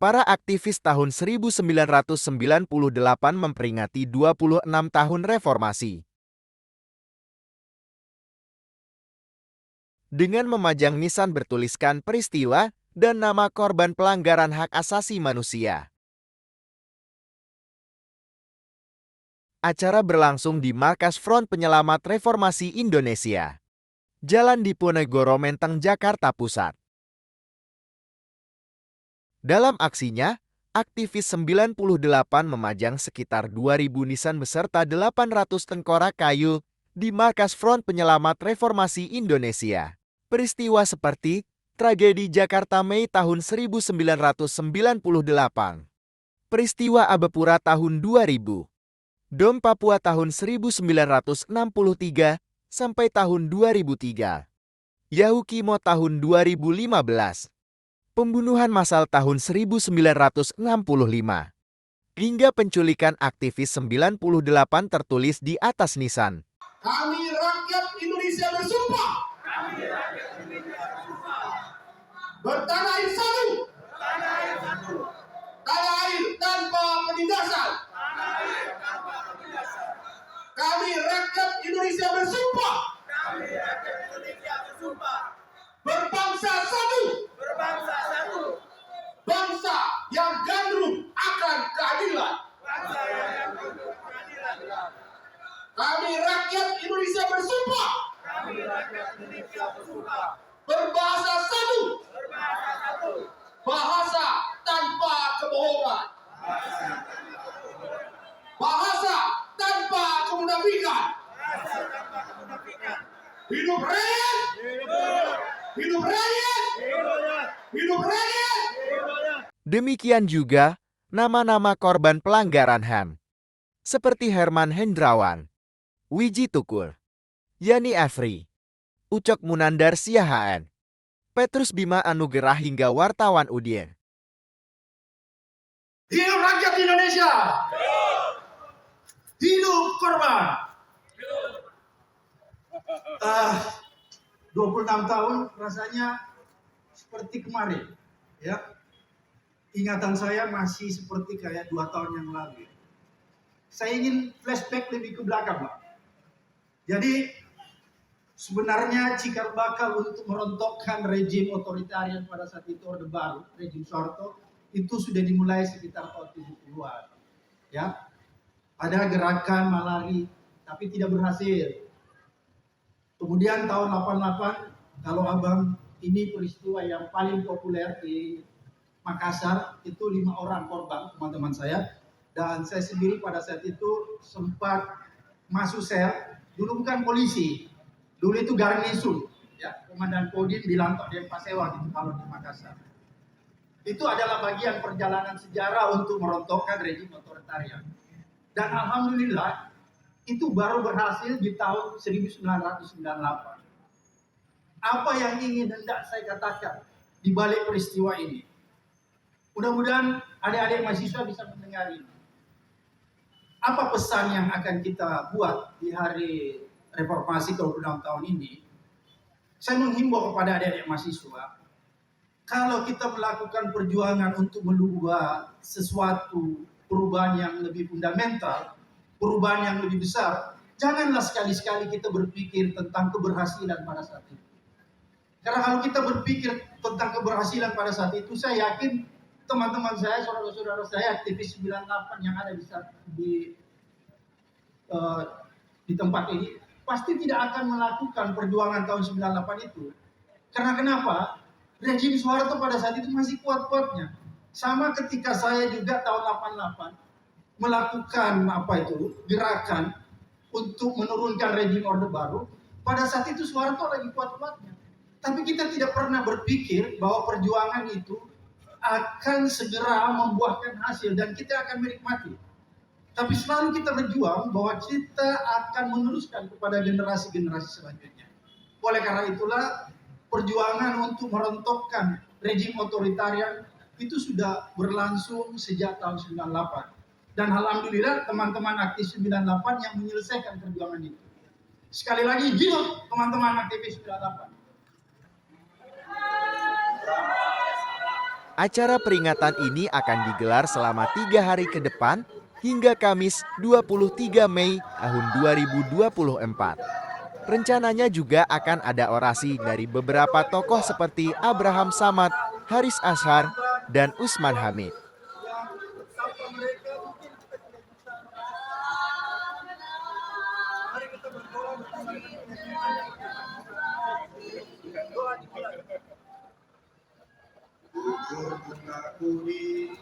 Para aktivis tahun 1998 memperingati 26 tahun reformasi. Dengan memajang nisan bertuliskan peristiwa dan nama korban pelanggaran hak asasi manusia. Acara berlangsung di Markas Front Penyelamat Reformasi Indonesia, Jalan Diponegoro Menteng, Jakarta Pusat. Dalam aksinya, aktivis 98 memajang sekitar 2.000 nisan beserta 800 tengkorak kayu di Markas Front Penyelamat Reformasi Indonesia. Peristiwa seperti tragedi Jakarta Mei tahun 1998, peristiwa Abepura tahun 2000, Dom Papua tahun 1963 sampai tahun 2003, Yahukimo tahun 2015, pembunuhan massal tahun 1965, hingga penculikan aktivis 98 tertulis di atas nisan. Kami rakyat Indonesia bersumpah. Bertanah air satu. Tanah air tanpa penindasan. Kami rakyat Indonesia bersumpah. Berbangsa satu. Bangsa yang gandrung akan keadilan. Kami rakyat Indonesia bersumpah. Berbahasa satu. Bahasa tanpa kebohongan. Bahasa tanpa kemunafikan. Hidup rakyat. Hidup rakyat. Hidup rakyat. Demikian juga nama-nama korban pelanggaran HAM, seperti Herman Hendrawan, Wiji Tukul, Yani Afri, Ucok Munandar Siahaan, Petrus Bima Anugerah hingga wartawan Udin. Hidup rakyat Indonesia. Hidup korban. 26 tahun rasanya seperti kemarin, ya. Ingatan saya masih seperti kayak 2 tahun yang lalu. Saya ingin flashback lebih ke belakang, Pak. Jadi sebenarnya cikal bakal untuk merontokkan rejim otoritarian pada saat itu Orde Baru, rejim Soeharto, itu sudah dimulai sekitar tahun 70-an. Ya. Ada gerakan malari, tapi tidak berhasil. Kemudian tahun 88, kalau abang, ini peristiwa yang paling populer di Makassar, itu 5 orang korban, teman-teman saya. Dan saya sendiri pada saat itu sempat masuk sel, dulu bukan polisi, dulu itu garnisun, ya, Komandan Kodim di Lantok Denpasar gitu kalau di Makassar. Itu adalah bagian perjalanan sejarah untuk merontokkan rejim otoritarian. Dan alhamdulillah, itu baru berhasil di tahun 1998. Apa yang ingin hendak saya katakan di balik peristiwa ini? Mudah-mudahan adik-adik mahasiswa bisa mendengar ini. Apa pesan yang akan kita buat di hari reformasi ke-26 tahun ini? Saya menghimbau kepada adik-adik mahasiswa, kalau kita melakukan perjuangan untuk merubah sesuatu perubahan yang lebih fundamental, perubahan yang lebih besar, janganlah sekali-sekali kita berpikir tentang keberhasilan pada saat itu. Karena kalau kita berpikir tentang keberhasilan pada saat itu, saya yakin teman-teman saya, saudara-saudara saya, aktivis 98 yang ada di tempat ini, pasti tidak akan melakukan perjuangan tahun 98 itu. Karena kenapa? Rejim Soeharto pada saat itu masih kuat-kuatnya. Sama ketika saya juga tahun 88 melakukan gerakan untuk menurunkan rejim Orde Baru, pada saat itu Soeharto lagi kuat-kuatnya. Tapi kita tidak pernah berpikir bahwa perjuangan itu akan segera membuahkan hasil dan kita akan menikmati. Tapi selalu kita berjuang bahwa kita akan meneruskan kepada generasi-generasi selanjutnya. Oleh karena itulah perjuangan untuk merontokkan rejim otoritarian itu sudah berlangsung sejak tahun 98. Dan alhamdulillah teman-teman aktivis 98 yang menyelesaikan perjuangan itu. Sekali lagi hidup teman-teman aktivis 98. Acara peringatan ini akan digelar selama 3 hari ke depan hingga Kamis 23 Mei tahun 2024. Rencananya juga akan ada orasi dari beberapa tokoh seperti Abraham Samad, Haris Ashar, dan Usman Hamid. Yang tanpa mereka mungkin kita tidak bisa. Mari kita berdoa bersama dengan doa dimulai. Jujur mengakui